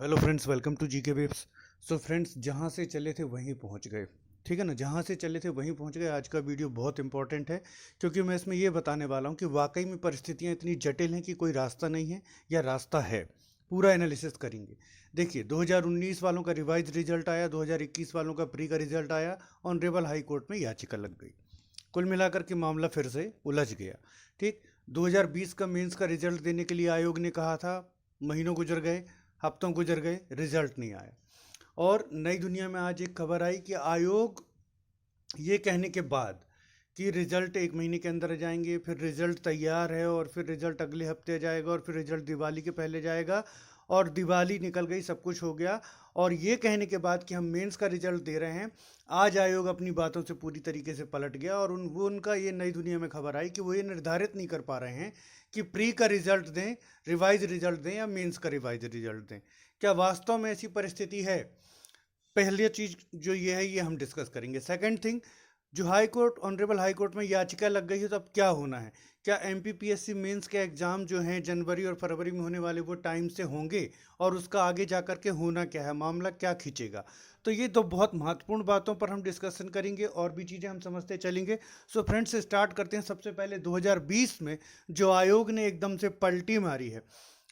Hello friends, welcome to GK webs. So friends, जहाँ से चले थे वहीं पहुँच गए। ठीक है ना, जहाँ से चले थे वहीं पहुँच गए। आज का वीडियो बहुत इंपॉर्टेंट है क्योंकि मैं इसमें ये बताने वाला हूँ कि वाकई में परिस्थितियाँ इतनी जटिल हैं कि कोई रास्ता नहीं है या रास्ता है। पूरा एनालिसिस करेंगे। देखिए, 2019 वालों का रिवाइज रिजल्ट आया, 2021 वालों का प्री का रिजल्ट आया, ऑनरेबल हाई कोर्ट में याचिका लग गई। कुल मिलाकर के मामला फिर से उलझ गया। ठीक, 2020 का मेंस का रिजल्ट देने के लिए आयोग ने कहा था, महीनों गुजर गए, हफ्तों गुजर गए, रिजल्ट नहीं आया। और नई दुनिया में आज एक खबर आई कि आयोग ये कहने के बाद कि रिजल्ट एक महीने के अंदर आ जाएंगे, फिर रिजल्ट तैयार है और फिर रिजल्ट अगले हफ्ते आ जाएगा और फिर रिजल्ट दिवाली के पहले जाएगा, और दिवाली निकल गई, सब कुछ हो गया। और ये कहने के बाद कि हम मेंस का रिजल्ट दे रहे हैं, आज आयोग अपनी बातों से पूरी तरीके से पलट गया। और उनका ये नई दुनिया में खबर आई कि वो ये निर्धारित नहीं कर पा रहे हैं कि प्री का रिजल्ट दें, रिवाइज रिजल्ट दें या मेंस का रिवाइज रिजल्ट दें। क्या वास्तव में ऐसी परिस्थिति है? पहली चीज जो ये है, ये हम डिस्कस करेंगे। सेकंड थिंग, जो high court, honourable high court में याचिका लग गई है, तो अब क्या होना है? क्या एमपीपीएससी मेंस के एग्जाम जो हैं जनवरी और फरवरी में होने वाले, वो टाइम से होंगे? और उसका आगे जा कर के होना क्या है, मामला क्या खींचेगा? तो ये तो बहुत महत्वपूर्ण बातों पर हम डिस्कशन करेंगे और भी चीज़ें हम समझते चलेंगे। सो फ्रेंड्स, स्टार्ट करते हैं। सबसे पहले 2020 में जो आयोग ने एकदम से पलटी मारी है,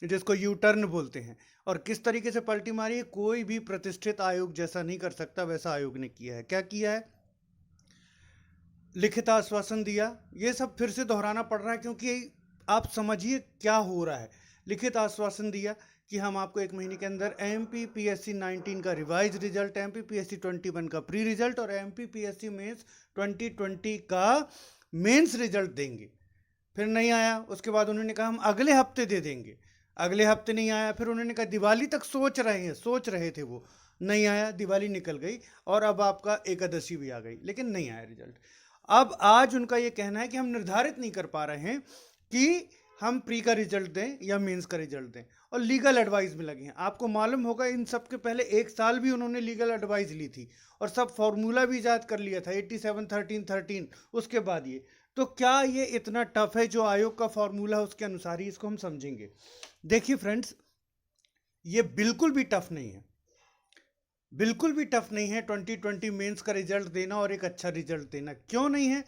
जिसको यू टर्न बोलते हैं, और किस तरीके से पलटी मारी है, कोई भी प्रतिष्ठित आयोग जैसा नहीं कर सकता वैसा आयोग ने किया है। क्या किया है? लिखित आश्वासन दिया। ये सब फिर से दोहराना पड़ रहा है क्योंकि आप समझिए क्या हो रहा है। लिखित आश्वासन दिया कि हम आपको एक महीने के अंदर एमपीपीएससी 19 का रिवाइज रिजल्ट, एमपीपीएससी 21 का प्री रिजल्ट और एमपीपीएससी मेंस 2020 का मेंस रिजल्ट देंगे। फिर नहीं आया, उसके बाद उन्होंने कहा हम अगले हफ्ते दे देंगे। अगले हफ्ते नहीं आया, फिर उन्होंने कहा दिवाली तक सोच रहे थे वो। नहीं आया, दिवाली निकल गई और अब आपका एकादशी भी आ गई, लेकिन नहीं आया रिजल्ट। अब आज उनका ये कहना है कि हम निर्धारित नहीं कर पा रहे हैं कि हम प्री का रिजल्ट दें या मेंस का रिजल्ट दें, और लीगल एडवाइस में लगे हैं। आपको मालूम होगा, इन सब के पहले एक साल भी उन्होंने लीगल एडवाइस ली थी और सब फॉर्मूला भी ईजाद कर लिया था, 87-13-13। उसके बाद ये, तो क्या ये इतना टफ है? जो आयोग का फॉर्मूला उसके अनुसार ही इसको हम समझेंगे। देखिए फ्रेंड्स, ये बिल्कुल भी टफ नहीं है, बिल्कुल भी टफ नहीं है 2020 मेंस का रिजल्ट देना और एक अच्छा रिजल्ट देना। क्यों नहीं है?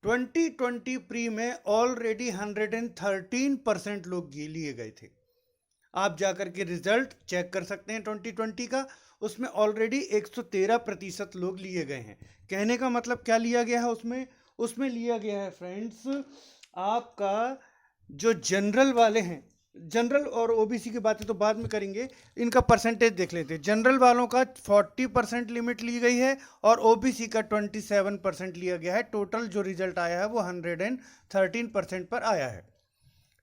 2020 प्री में ऑलरेडी 113% लोग लिए गए थे। आप जाकर के रिजल्ट चेक कर सकते हैं 2020 का, उसमें ऑलरेडी 113% लोग लिए गए हैं। कहने का मतलब क्या लिया गया है उसमें? उसमें लिया गया है फ्रेंड्स, आपका जो जनरल वाले हैं, जनरल और ओबीसी की बातें तो बाद में करेंगे, इनका परसेंटेज देख लेते हैं। जनरल वालों का 40% लिमिट ली गई है और ओबीसी का 27% लिया गया है। टोटल जो रिजल्ट आया है वो 113% पर आया है।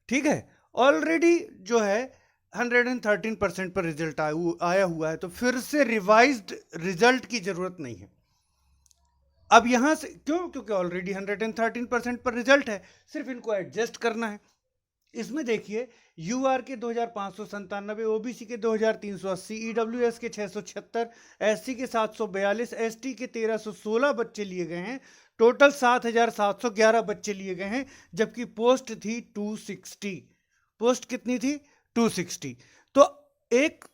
ठीक है, ऑलरेडी जो है 113% पर रिजल्ट आया हुआ है, तो फिर से रिवाइज्ड रिजल्ट की जरूरत नहीं है। अब यहां से क्यों? क्योंकि ऑलरेडी 113% पर रिजल्ट है, सिर्फ इनको एडजस्ट करना है। इसमें देखिए, यूआर के 2597, ओबीसी के 2380, ईडब्ल्यूएस के 676, एससी के 742, एसटी के 1316 बच्चे लिए गए हैं। टोटल 7711 बच्चे लिए गए हैं, जबकि पोस्ट थी 260। पोस्ट कितनी थी? 260। तो एक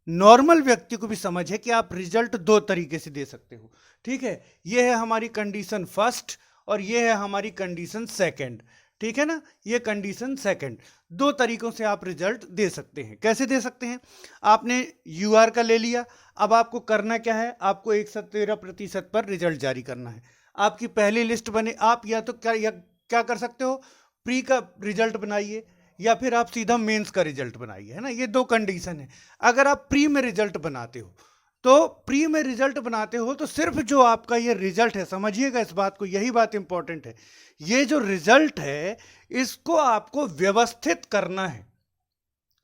नॉर्मल व्यक्ति को भी समझ है कि आप रिजल्ट दो तरीके से दे सकते हो। ठीक है, ये है हमारी कंडीशन फर्स्ट और ये है हमारी कंडीशन सेकंड। ठीक है ना, ये कंडीशन सेकंड। दो तरीकों से आप रिजल्ट दे सकते हैं। कैसे दे सकते हैं? आपने यूआर का ले लिया, अब आपको करना क्या है? आपको 113% पर रिजल्ट जारी करना है। आपकी पहली लिस्ट बने, आप या तो क्या कर सकते हो? प्री का रिजल्ट बनाइए या फिर आप सीधा मेंस का रिजल्ट बनाइए, है ना। ये दो कंडीशन है। अगर आप प्री में रिजल्ट बनाते हो, तो सिर्फ जो आपका ये रिजल्ट है, समझिएगा इस बात को, यही बात इंपॉर्टेंट है। ये जो रिजल्ट है, इसको आपको व्यवस्थित करना है।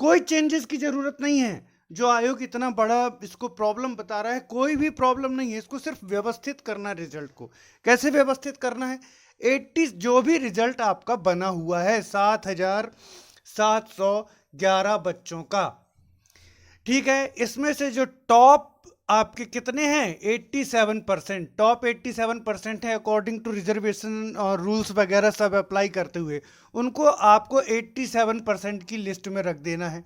कोई चेंजेस की जरूरत नहीं है। जो आयोग इतना बड़ा इसको प्रॉब्लम बता रहा है, कोई भी प्रॉब्लम नहीं है, इसको सिर्फ व्यवस्थित करना है। रिजल्ट को कैसे व्यवस्थित करना है? 80 जो भी रिजल्ट आपका बना हुआ है 7711 बच्चों का, ठीक है, इसमें से जो टॉप आपके कितने हैं? 87%। टॉप 87% है अकॉर्डिंग टू रिजर्वेशन और रूल्स वगैरह सब अप्लाई करते हुए, उनको आपको 87% की लिस्ट में रख देना है।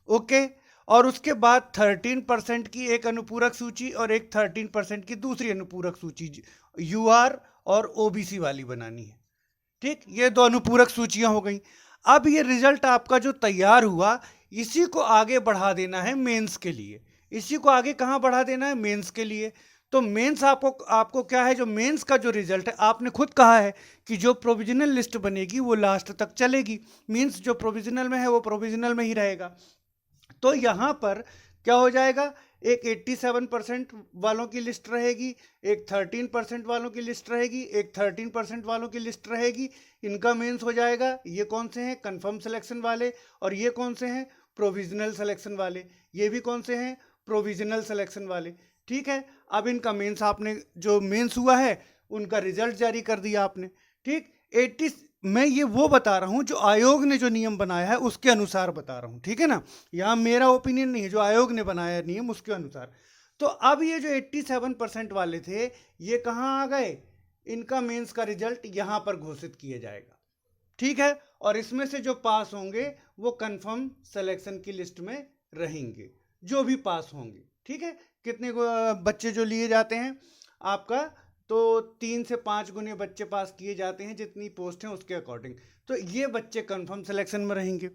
ओके, और उसके बाद 13% की एक अनुपूरक सूची और एक 13% की दूसरी अनुपूरक सूची यूआर और ओबीसी वाली बनानी है। ठीक, ये दो अनुपूरक सूचियां हो गई। अब ये रिजल्ट आपका जो तैयार हुआ, इसी को आगे बढ़ा देना है मेंस के लिए। इसी को आगे कहां बढ़ा देना है? मेंस के लिए। तो मेंस आपको क्या है, जो मेंस का जो रिजल्ट है, आपने खुद कहा है कि जो प्रोविजनल लिस्ट बनेगी वो लास्ट तक चलेगी। मींस जो प्रोविजनल में है वो प्रोविजनल में ही रहेगा। तो यहां पर क्या हो जाएगा, एक 87% वालों की लिस्ट रहेगी, एक 13% वालों की लिस्ट रहेगी, एक 13% वालों की लिस्ट रहेगी। इनका मेंस हो जाएगा। ये कौन से हैं? कंफर्म सिलेक्शन वाले। और ये कौन से हैं? प्रोविजनल सिलेक्शन वाले। ये भी कौन से हैं? प्रोविजनल सिलेक्शन वाले। ठीक है, अब इनका मेंस, आपने जो मेंस हुआ है उनका रिजल्ट जारी कर दिया आपने। ठीक, 80, मैं ये वो बता रहा हूं जो आयोग ने जो नियम बनाया है उसके अनुसार बता रहा हूं। ठीक है ना, यहां मेरा ओपिनियन नहीं है, जो आयोग ने बनाया नियम उसके अनुसार। तो अब ये जो 87% वाले थे, ये कहां आ गए? इनका मेंस का रिजल्ट यहां पर घोषित किया जाएगा। ठीक है, और इसमें से जो पास होंगे वो कंफर्म सिलेक्शन की लिस्ट में रहेंगे, जो भी पास होंगे। ठीक है, कितने बच्चे जो लिए जाते हैं आपका, तो 3 से 5 गुने बच्चे पास किए जाते हैं, जितनी पोस्ट हैं उसके अकॉर्डिंग। तो ये बच्चे कंफर्म सिलेक्शन में रहेंगे।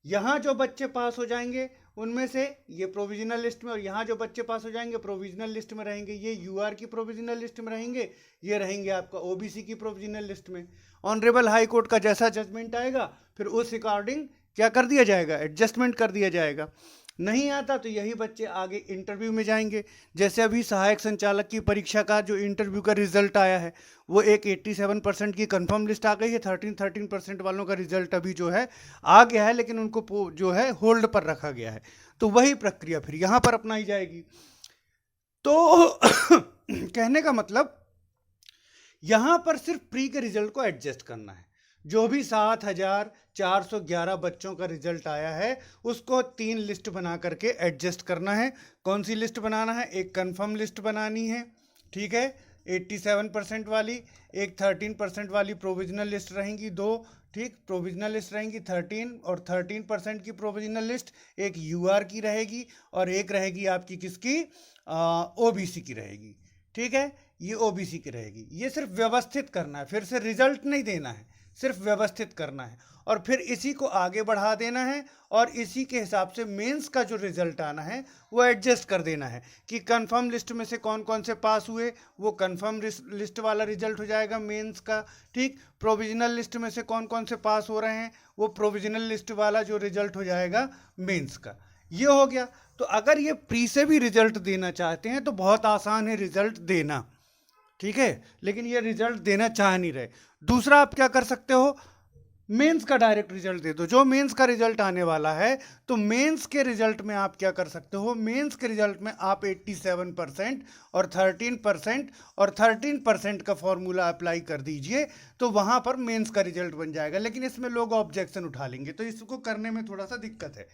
यहाँ जो बच्चे पास हो जाएंगे उनमें से ये प्रोविजनल लिस्ट में, और यहाँ जो बच्चे पास हो जाएंगे प्रोविजनल लिस्ट में रहेंगे। ये यूआर की प्रोविजनल लिस्ट में रहेंगे, ये रहेंगे आपका ओबीसी की प्रोविजनल लिस्ट में। ऑनरेबल हाई कोर्ट का जैसा जजमेंट आएगा फिर उस अकॉर्डिंग क्या कर दिया जाएगा? एडजस्टमेंट कर दिया जाएगा। नहीं आता तो यही बच्चे आगे इंटरव्यू में जाएंगे। जैसे अभी सहायक संचालक की परीक्षा का जो इंटरव्यू का रिजल्ट आया है, वो एक 87% की कंफर्म लिस्ट आ गई है। 13% वालों का रिजल्ट अभी जो है आ गया है, लेकिन उनको जो है होल्ड पर रखा गया है। तो वही प्रक्रिया फिर यहाँ पर अपनाई जाएगी। तो कहने का मतलब, यहाँ पर सिर्फ प्री के रिजल्ट को एडजस्ट करना है। जो भी 7,411 बच्चों का रिजल्ट आया है उसको 3 लिस्ट बना करके एडजस्ट करना है। कौन सी लिस्ट बनाना है? एक कंफर्म लिस्ट बनानी है, ठीक है, 87% वाली। एक 13% वाली प्रोविजनल लिस्ट रहेंगी 2, ठीक, प्रोविजनल लिस्ट रहेंगी 13 और 13% की प्रोविजनल लिस्ट एक यूआर की रहेगी और एक रहेगी आपकी किसकी? ओबीसी की रहेगी। ठीक है, ये ओबीसी की रहेगी। ये सिर्फ व्यवस्थित करना है, फिर से रिजल्ट नहीं देना है, सिर्फ व्यवस्थित करना है और फिर इसी को आगे बढ़ा देना है और इसी के हिसाब से मेंस का जो रिजल्ट आना है वो एडजस्ट कर देना है कि कंफर्म लिस्ट में से कौन कौन से पास हुए वो कंफर्म लिस्ट वाला रिजल्ट हो जाएगा मेंस का। ठीक, प्रोविजनल लिस्ट में से कौन कौन से पास हो रहे हैं वो प्रोविजनल लिस्ट वाला जो रिजल्ट हो जाएगा मेंस का। ये हो गया। तो अगर ये प्री से भी रिजल्ट देना चाहते हैं तो बहुत आसान है रिजल्ट देना, ठीक है, लेकिन ये रिजल्ट देना चाह नहीं रहे। दूसरा आप क्या कर सकते हो, मेंस का डायरेक्ट रिजल्ट दे दो। जो मेंस का रिजल्ट आने वाला है तो मेंस के रिजल्ट में आप क्या कर सकते हो, मेंस के रिजल्ट में आप 87% और 13% और 13% का फॉर्मूला अप्लाई कर दीजिए, तो वहां पर मेंस का रिजल्ट बन जाएगा। लेकिन इसमें लोग ऑब्जेक्शन उठा लेंगे, तो इसको करने में थोड़ा सा दिक्कत है।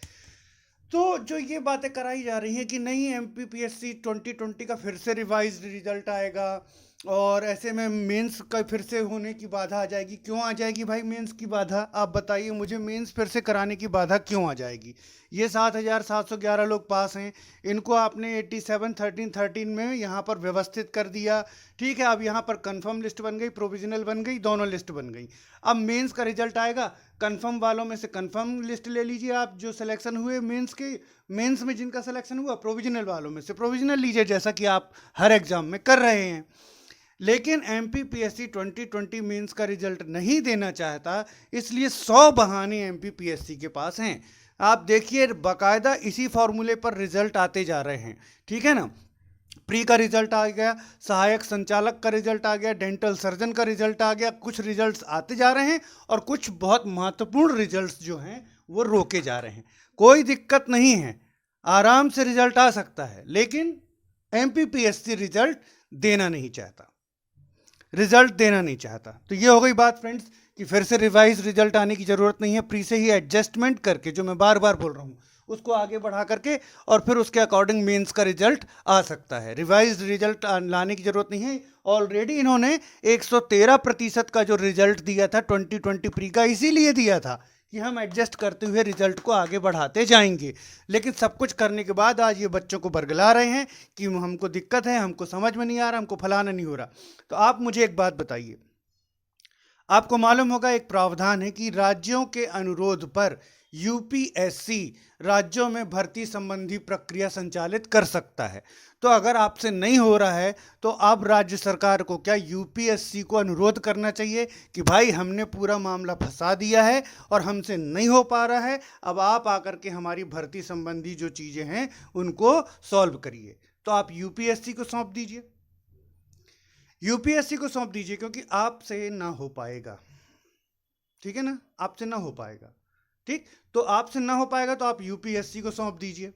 तो जो ये बातें कराई जा रही हैं कि नहीं एमपीपीएससी 2020 का फिर से रिवाइज्ड रिजल्ट आएगा और ऐसे में मेंस का फिर से होने की बाधा आ जाएगी। क्यों आ जाएगी भाई मेंस की बाधा? आप बताइए मुझे, मेंस फिर से कराने की बाधा क्यों आ जाएगी? ये 7,711 लोग पास हैं, इनको आपने 87, 13, 13 में यहाँ पर व्यवस्थित कर दिया। ठीक है, अब यहाँ पर कंफर्म लिस्ट बन गई, प्रोविजनल बन गई, दोनों लिस्ट बन गई। अब मेंस का रिजल्ट आएगा, कंफर्म वालों में से कंफर्म लिस्ट ले लीजिए आप, जो सिलेक्शन हुए मेंस के, मेंस में जिनका सिलेक्शन हुआ, प्रोविजनल वालों में से प्रोविजनल लीजिए, जैसा कि आप हर एग्जाम में कर रहे हैं। लेकिन एमपीपीएससी 2020 मेंस का रिजल्ट नहीं देना चाहता, इसलिए 100 बहाने एमपीपीएससी के पास हैं। आप देखिए बाकायदा इसी फॉर्मूले पर रिजल्ट आते जा रहे हैं, ठीक है ना। प्री का रिजल्ट आ गया, सहायक संचालक का रिजल्ट आ गया, डेंटल सर्जन का रिजल्ट आ गया, कुछ रिजल्ट्स आते जा रहे हैं और कुछ बहुत महत्वपूर्ण रिजल्ट्स जो हैं वो रोके जा रहे हैं। कोई दिक्कत नहीं है, आराम से रिजल्ट आ सकता है, लेकिन एमपीपीएससी रिजल्ट देना नहीं चाहता, रिजल्ट देना नहीं चाहता। तो ये हो गई बात फ्रेंड्स कि फिर से रिवाइज रिजल्ट आने की ज़रूरत नहीं है, प्री से ही एडजस्टमेंट करके, जो मैं बार बार बोल रहा हूँ, उसको आगे बढ़ा करके और फिर उसके अकॉर्डिंग मेंस का रिजल्ट आ सकता है। रिवाइज रिजल्ट लाने की ज़रूरत नहीं है। ऑलरेडी इन्होंने 113% का जो रिजल्ट दिया था 2020 प्री का, इसीलिए दिया था कि हम एडजस्ट करते हुए रिजल्ट को आगे बढ़ाते जाएंगे। लेकिन सब कुछ करने के बाद आज ये बच्चों को बरगला रहे हैं कि हमको दिक्कत है, हमको समझ में नहीं आ रहा, हमको फलाना नहीं हो रहा। तो आप मुझे एक बात बताइए, आपको मालूम होगा एक प्रावधान है कि राज्यों के अनुरोध पर यूपीएससी राज्यों में भर्ती संबंधी प्रक्रिया संचालित कर सकता है। तो अगर आपसे नहीं हो रहा है तो अब राज्य सरकार को क्या यूपीएससी को अनुरोध करना चाहिए कि भाई हमने पूरा मामला फंसा दिया है और हमसे नहीं हो पा रहा है, अब आप आकर के हमारी भर्ती संबंधी जो चीज़ें हैं उनको सॉल्व करिए। तो आप यूपीएससी को सौंप दीजिए, यूपीएससी को सौंप दीजिए, क्योंकि आपसे ना हो पाएगा, ठीक है ना, आपसे ना हो पाएगा। ठीक, तो आपसे ना हो पाएगा तो आप यूपीएससी को सौंप दीजिए,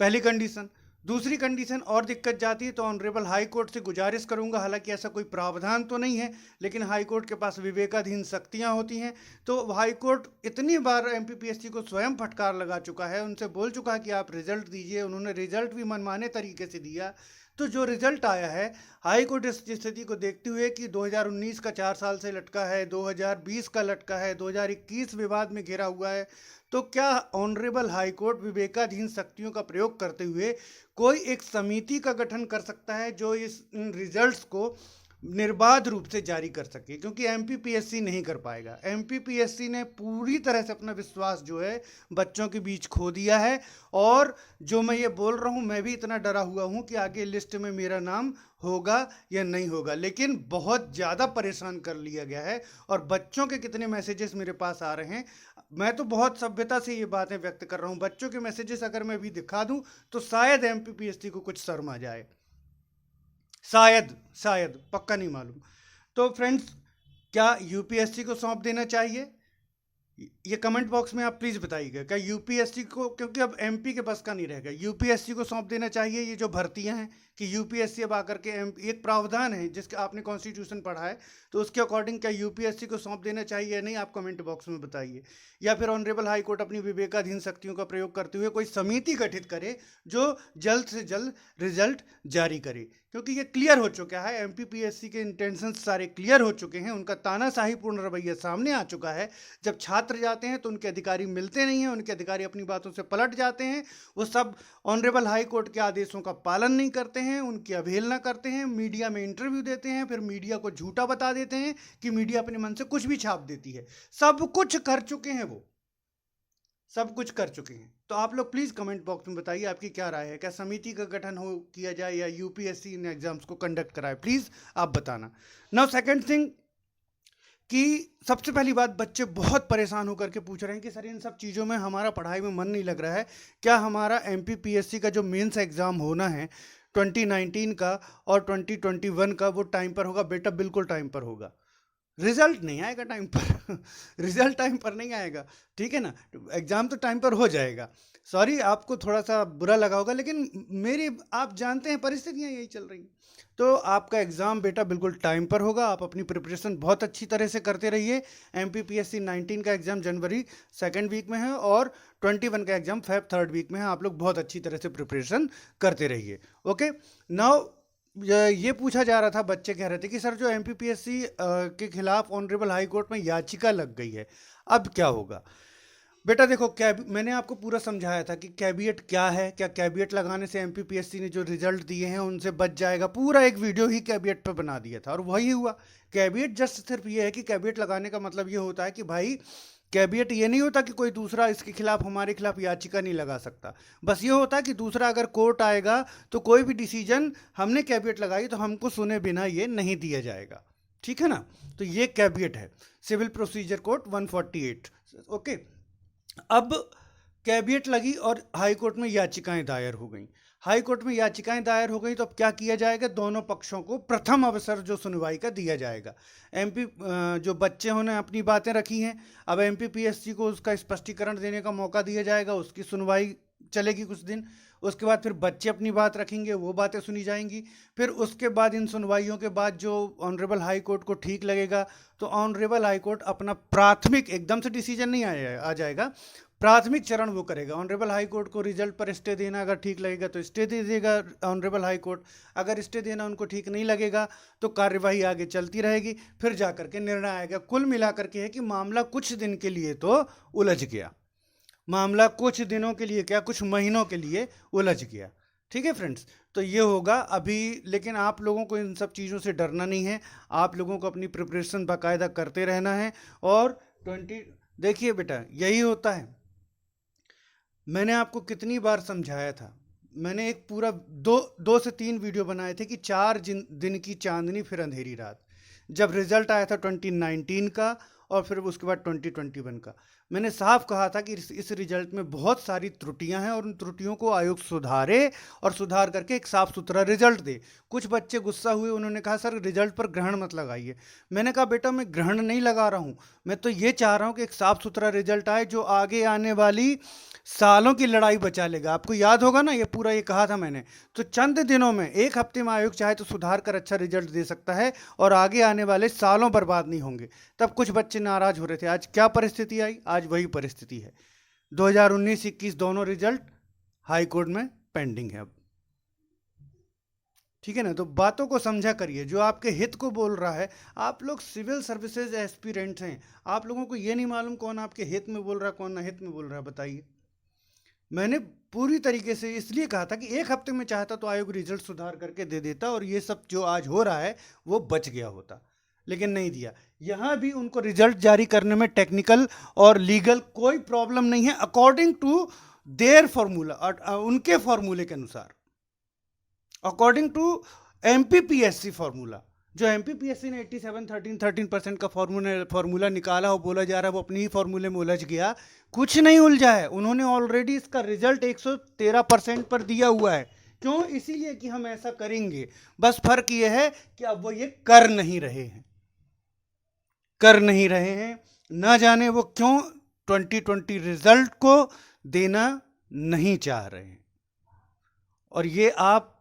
पहली कंडीशन। दूसरी कंडीशन और दिक्कत जाती है तो ऑनरेबल हाई कोर्ट से गुजारिश करूंगा, हालांकि ऐसा कोई प्रावधान तो नहीं है, लेकिन हाई कोर्ट के पास विवेकाधीन शक्तियां होती हैं। तो हाई कोर्ट इतनी बार एमपीपीएससी को स्वयं फटकार लगा चुका है, उनसे बोल चुका है कि आप रिजल्ट दीजिए, उन्होंने रिजल्ट भी मनमाने तरीके से दिया। तो जो रिजल्ट आया है, हाई कोर्ट इस स्थिति को देखते हुए कि 2019 का 4 साल से लटका है, 2020 का लटका है, 2021 विवाद में घिरा हुआ है, तो क्या ऑनरेबल हाई कोर्ट विवेकाधीन शक्तियों का प्रयोग करते हुए कोई एक समिति का गठन कर सकता है जो इन रिजल्ट्स को निर्बाध रूप से जारी कर सके, क्योंकि एमपीपीएससी नहीं कर पाएगा। एमपीपीएससी ने पूरी तरह से अपना विश्वास जो है बच्चों के बीच खो दिया है। और जो मैं ये बोल रहा हूँ, मैं भी इतना डरा हुआ हूँ कि आगे लिस्ट में मेरा नाम होगा या नहीं होगा, लेकिन बहुत ज़्यादा परेशान कर लिया गया है। और बच्चों के कितने मैसेजेस मेरे पास आ रहे हैं, मैं तो बहुत सभ्यता से ये बातें व्यक्त कर रहा हूँ। बच्चों के मैसेजेस अगर मैं भी दिखा दूँ तो शायद एमपीपीएससी को कुछ शर्म आ जाए, शायद पक्का नहीं मालूम। तो फ्रेंड्स, क्या यूपीएससी को सौंप देना चाहिए? ये कमेंट बॉक्स में आप प्लीज़ बताइएगा, क्या यूपीएससी को, क्योंकि अब एमपी के बस का नहीं रहेगा, यूपीएससी को सौंप देना चाहिए ये जो भर्तियां हैं, कि यूपीएससी अब आकर के एक प्रावधान है जिसका आपने कॉन्स्टिट्यूशन पढ़ा है, तो उसके अकॉर्डिंग क्या यूपीएससी को सौंप देना चाहिए या नहीं, आप कमेंट बॉक्स में बताइए। या फिर ऑनरेबल हाई कोर्ट अपनी विवेकाधीन शक्तियों का प्रयोग करते हुए कोई समिति गठित करे जो जल्द से जल्द रिजल्ट जारी करे, क्योंकि ये क्लियर हो चुका है, एमपीपीएससी के इंटेंशन सारे क्लियर हो चुके हैं, उनका तानाशाहीपूर्ण रवैया सामने आ चुका है। जब छात्र जाते हैं तो उनके अधिकारी मिलते नहीं हैं, उनके अधिकारी अपनी बातों से पलट जाते हैं, वो सब ऑनरेबल हाई कोर्ट के आदेशों का पालन नहीं करते हैं, उनकी अवहेलना करते हैं, मीडिया में इंटरव्यू देते हैं, फिर मीडिया को झूठा बता देते हैं कि मीडिया अपने मन से कुछ भी छाप देती है। सब कुछ कर चुके हैं, वो सब कुछ कर चुके हैं। तो आप लोग प्लीज़ कमेंट बॉक्स में बताइए आपकी क्या राय है, क्या समिति का गठन हो किया जाए या यूपीएससी इन एग्जाम्स को कंडक्ट कराए, प्लीज़ आप बताना। नाउ सेकंड थिंग, कि सबसे पहली बात, बच्चे बहुत परेशान होकर के पूछ रहे हैं कि सर इन सब चीज़ों में हमारा पढ़ाई में मन नहीं लग रहा है, क्या हमारा एमपीपीएससी का जो मेंस एग्ज़ाम होना है 2019 का और 2021 का, वो टाइम पर होगा? बेटा बिल्कुल टाइम पर होगा, रिजल्ट नहीं आएगा टाइम पर रिजल्ट टाइम पर नहीं आएगा, ठीक है ना, एग्ज़ाम तो टाइम पर हो जाएगा। सॉरी, आपको थोड़ा सा बुरा लगा होगा, लेकिन मेरी, आप जानते हैं परिस्थितियाँ यही चल रही हैं। तो आपका एग्ज़ाम बेटा बिल्कुल टाइम पर होगा, आप अपनी प्रिपरेशन बहुत अच्छी तरह से करते रहिए। एमपीपीएससी 19 का एग्ज़ाम जनवरी 2nd वीक में है और 21 का एग्ज़ाम फेब 3rd वीक में है। आप लोग बहुत अच्छी तरह से प्रिपरेशन करते रहिए। ओके, नाउ ये पूछा जा रहा था, बच्चे कह रहे थे कि सर जो एमपीपीएससी के खिलाफ ऑनरेबल हाई कोर्ट में याचिका लग गई है, अब क्या होगा? बेटा देखो, मैंने आपको पूरा समझाया था कि कैबिनेट क्या है, क्या कैबिनेट लगाने से एमपीपीएससी ने जो रिजल्ट दिए हैं उनसे बच जाएगा। पूरा एक वीडियो ही कैबिनेट पर बना दिया था और वही हुआ। कैबिनेट जस्ट सिर्फ ये है कि कैबिनेट लगाने का मतलब ये होता है कि भाई, कैबिनेट ये नहीं होता कि कोई दूसरा इसके खिलाफ, हमारे खिलाफ याचिका नहीं लगा सकता। बस ये होता है कि दूसरा अगर कोर्ट आएगा तो कोई भी डिसीजन हमने कैबिनेट लगाई तो हमको सुने बिना ये नहीं दिया जाएगा, ठीक है ना। तो ये कैबिनेट है, सिविल प्रोसीजर कोड 148। ओके, अब कैबिनेट लगी और हाई कोर्ट में याचिकाएं दायर हो गई। हाई कोर्ट में याचिकाएं दायर हो गई तो अब क्या किया जाएगा? दोनों पक्षों को प्रथम अवसर जो सुनवाई का दिया जाएगा। एमपी जो बच्चे उन्होंने अपनी बातें रखी हैं, अब एमपीपीएससी को उसका स्पष्टीकरण देने का मौका दिया जाएगा, उसकी सुनवाई चलेगी कुछ दिन। उसके बाद फिर बच्चे अपनी बात रखेंगे, वो बातें सुनी जाएंगी। फिर उसके बाद इन सुनवाइयों के बाद जो ऑनरेबल हाई कोर्ट को ठीक लगेगा तो ऑनरेबल हाई कोर्ट अपना प्राथमिक, एकदम से डिसीजन नहीं आ जाएगा, प्राथमिक चरण वो करेगा। ऑनरेबल हाई कोर्ट को रिजल्ट पर स्टे देना अगर ठीक लगेगा तो स्टे दे देगा ऑनरेबल हाई कोर्ट, अगर स्टे देना उनको ठीक नहीं लगेगा तो कार्यवाही आगे चलती रहेगी, फिर जा करके निर्णय आएगा। कुल मिलाकर के है कि मामला कुछ दिन के लिए तो उलझ गया, मामला कुछ दिनों के लिए क्या, कुछ महीनों के लिए उलझ गया। ठीक है फ्रेंड्स, तो ये होगा अभी। लेकिन आप लोगों को इन सब चीज़ों से डरना नहीं है, आप लोगों को अपनी प्रिपरेशन बाकायदा करते रहना है। और 20 देखिए बेटा, यही होता है, मैंने आपको कितनी बार समझाया था, मैंने एक पूरा दो से तीन वीडियो बनाए थे कि 4 दिन की चांदनी फिर अंधेरी रात। जब रिजल्ट आया था 2019 का और फिर उसके बाद 2021 का, मैंने साफ कहा था कि इस रिजल्ट में बहुत सारी त्रुटियां हैं और उन त्रुटियों को आयोग सुधारे और सुधार करके एक साफ सुथरा रिजल्ट दे। कुछ बच्चे गुस्सा हुए, उन्होंने कहा सर रिजल्ट पर ग्रहण मत लगाइए। मैंने कहा बेटा मैं ग्रहण नहीं लगा रहा हूं, मैं तो ये चाह रहा हूं कि एक साफ सुथरा रिजल्ट आए जो आगे आने वाली सालों की लड़ाई बचा लेगा। आपको याद होगा ना, ये पूरा ये कहा था मैंने। तो चंद दिनों में, एक हफ्ते में आयोग चाहे तो सुधार कर अच्छा रिजल्ट दे सकता है और आगे आने वाले सालों बर्बाद नहीं होंगे। तब कुछ बच्चे नाराज हो रहे थे, आज क्या परिस्थिति आई, आज वही परिस्थिति है। 2019-21 दोनों रिजल्ट हाई कोर्ट में पेंडिंग है अब। ठीक है ना, तो बातों को समझा करिए, जो आपके हित को बोल रहा है। आप लोग सिविल सर्विसेज एस्पिरेंट हैं, आप लोगों को ये नहीं मालूम कौन आपके हित में बोल रहा है कौन अहित में बोल रहा है, बताइए। मैंने पूरी तरीके से इसलिए कहा था कि एक हफ्ते में चाहता तो आयोग रिजल्ट सुधार करके दे देता और ये सब जो आज हो रहा है वो बच गया होता, लेकिन नहीं दिया। यहां भी उनको रिजल्ट जारी करने में टेक्निकल और लीगल कोई प्रॉब्लम नहीं है, अकॉर्डिंग टू देयर फॉर्मूला, उनके फॉर्मूले के अनुसार, अकॉर्डिंग टू एमपीपीएससी फॉर्मूला। जो एमपीपीएससी ने 87-13% का फॉर्मूला निकाला और बोला जा रहा है वो अपनी ही फॉर्मूले में उलझ गया, कुछ नहीं उलझा है। उन्होंने ऑलरेडी इसका रिजल्ट 113% पर दिया हुआ है। क्यों? इसीलिए कि हम ऐसा करेंगे। बस फर्क ये है कि अब वो ये कर नहीं रहे हैं, कर नहीं रहे हैं, ना जाने वो क्यों 2020 रिजल्ट को देना नहीं चाह रहे हैं। और ये आप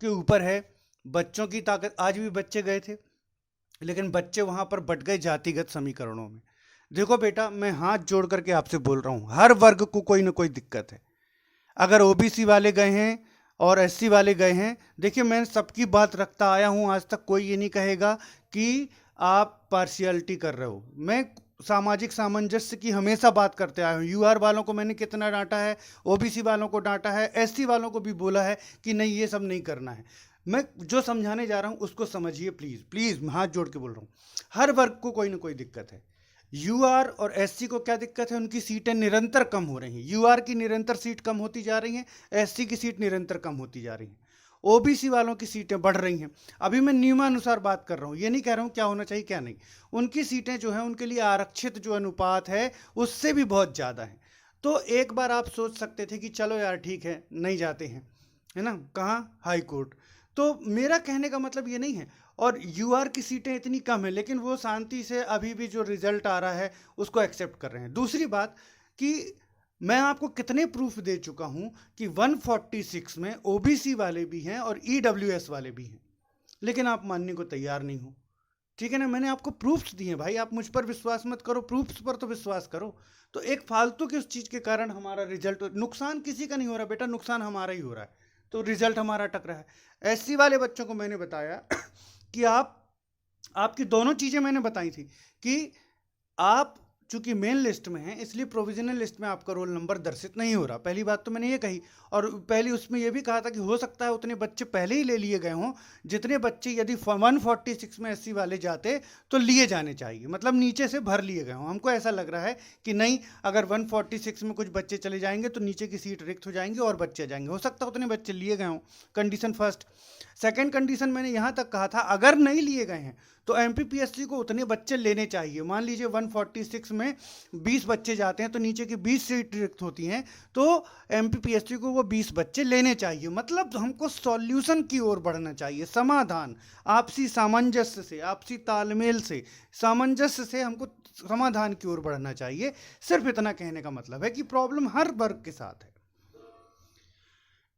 के ऊपर है, बच्चों की ताकत। आज भी बच्चे गए थे, लेकिन बच्चे वहां पर बट गए जातिगत समीकरणों में। देखो बेटा, मैं हाथ जोड़ करके आपसे बोल रहा हूं, हर वर्ग को कोई ना कोई दिक्कत है। अगर ओबीसी वाले गए हैं और एससी वाले गए हैं, देखिए मैं सबकी बात रखता आया हूं, आज तक कोई ये नहीं कहेगा कि आप पार्शियलिटी कर रहे हो। मैं सामाजिक सामंजस्य की हमेशा बात करते आया हूँ। यूआर वालों को मैंने कितना डांटा है, ओबीसी वालों को डांटा है, एससी वालों को भी बोला है कि नहीं ये सब नहीं करना है। मैं जो समझाने जा रहा हूँ उसको समझिए प्लीज़ प्लीज़, मैं हाथ जोड़ के बोल रहा हूँ। हर वर्ग को कोई ना कोई दिक्कत है। यूआर और एससी को क्या दिक्कत है? उनकी सीटें निरंतर कम हो रही हैं। यूआर की निरंतर सीट कम होती जा रही हैं, एससी की सीट निरंतर कम होती जा रही हैं, ओबीसी वालों की सीटें बढ़ रही हैं। अभी मैं नियमानुसार बात कर रहा हूँ, ये नहीं कह रहा हूँ क्या होना चाहिए क्या नहीं। उनकी सीटें जो हैं उनके लिए आरक्षित जो अनुपात है उससे भी बहुत ज़्यादा है। तो एक बार आप सोच सकते थे कि चलो यार ठीक है, नहीं जाते हैं, है ना, कहाँ, हाई कोर्ट। तो मेरा कहने का मतलब ये नहीं है। और यूआर की सीटें इतनी कम है लेकिन वो शांति से अभी भी जो रिजल्ट आ रहा है उसको एक्सेप्ट कर रहे हैं। दूसरी बात कि मैं आपको कितने प्रूफ दे चुका हूं कि 146 में ओबीसी वाले भी हैं और ईडब्ल्यूएस वाले भी हैं, लेकिन आप मानने को तैयार नहीं हो। ठीक है ना, मैंने आपको प्रूफ्स दिए भाई, आप मुझ पर विश्वास मत करो, प्रूफ्स पर तो विश्वास करो। तो एक फालतू की उस चीज़ के कारण हमारा रिजल्ट, नुकसान किसी का नहीं हो रहा बेटा, नुकसान हमारा ही हो रहा है, तो रिजल्ट हमारा टक रहा है। एससी वाले बच्चों को मैंने बताया कि आपकी दोनों चीज़ें मैंने बताई थी कि आप चूंकि मेन लिस्ट में हैं इसलिए प्रोविजनल लिस्ट में आपका रोल नंबर दर्शित नहीं हो रहा। पहली बात तो मैंने ये कही, और पहली उसमें ये भी कहा था कि हो सकता है उतने बच्चे पहले ही ले लिए गए हों जितने बच्चे यदि 146 में एससी वाले जाते तो लिए जाने चाहिए, मतलब नीचे से भर लिए गए हों। हमको ऐसा लग रहा है कि नहीं, अगर 146 में कुछ बच्चे चले जाएंगे तो नीचे की सीट रिक्त हो जाएंगी और बच्चे जाएंगे, हो सकता है उतने बच्चे लिए गए हों। Condition first. सेकेंड कंडीशन मैंने यहाँ तक कहा था, अगर नहीं लिए गए हैं तो एमपीपीएससी को उतने बच्चे लेने चाहिए। मान लीजिए 146 में 20 बच्चे जाते हैं तो नीचे की 20 सीट रिक्त होती हैं, तो एमपीपीएससी को वो 20 बच्चे लेने चाहिए। मतलब हमको सॉल्यूशन की ओर बढ़ना चाहिए, समाधान, आपसी सामंजस्य से, आपसी तालमेल से, सामंजस्य से हमको समाधान की ओर बढ़ना चाहिए। सिर्फ इतना कहने का मतलब है कि प्रॉब्लम हर वर्ग के साथ है।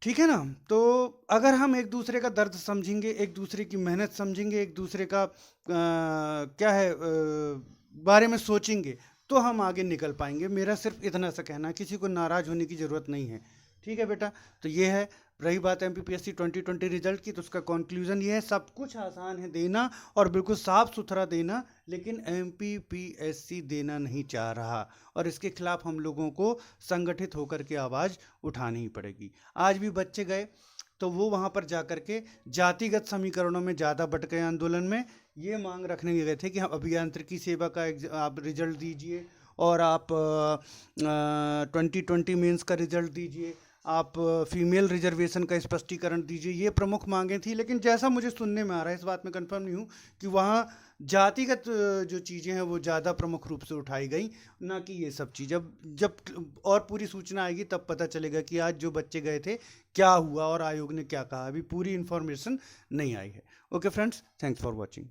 ठीक है ना, तो अगर हम एक दूसरे का दर्द समझेंगे, एक दूसरे की मेहनत समझेंगे, एक दूसरे का क्या है बारे में सोचेंगे, तो हम आगे निकल पाएंगे। मेरा सिर्फ इतना सा कहना है, किसी को नाराज होने की ज़रूरत नहीं है। ठीक है बेटा, तो ये है। रही बात MPPSC 2020 रिजल्ट की, तो उसका कंक्लूजन ये है, सब कुछ आसान है देना और बिल्कुल साफ सुथरा देना, लेकिन MPPSC देना नहीं चाह रहा और इसके खिलाफ हम लोगों को संगठित होकर के आवाज़ उठानी ही पड़ेगी। आज भी बच्चे गए तो वो वहाँ पर जा कर के जातिगत समीकरणों में ज़्यादा बट गए आंदोलन में। ये मांग रखने गए थे कि हम अभियांत्रिकी सेवा का आप रिजल्ट दीजिए और आप 2020 मेंस का रिजल्ट दीजिए, आप फीमेल रिजर्वेशन का स्पष्टीकरण दीजिए। ये प्रमुख मांगें थी, लेकिन जैसा मुझे सुनने में आ रहा है, इस बात में कंफर्म नहीं हूँ, कि वहाँ जातिगत जो चीज़ें हैं वो ज़्यादा प्रमुख रूप से उठाई गई, ना कि ये सब चीज़। जब और पूरी सूचना आएगी तब पता चलेगा कि आज जो बच्चे गए थे क्या हुआ और आयोग ने क्या कहा। अभी पूरी इन्फॉर्मेशन नहीं आई है। Okay friends, thanks for watching.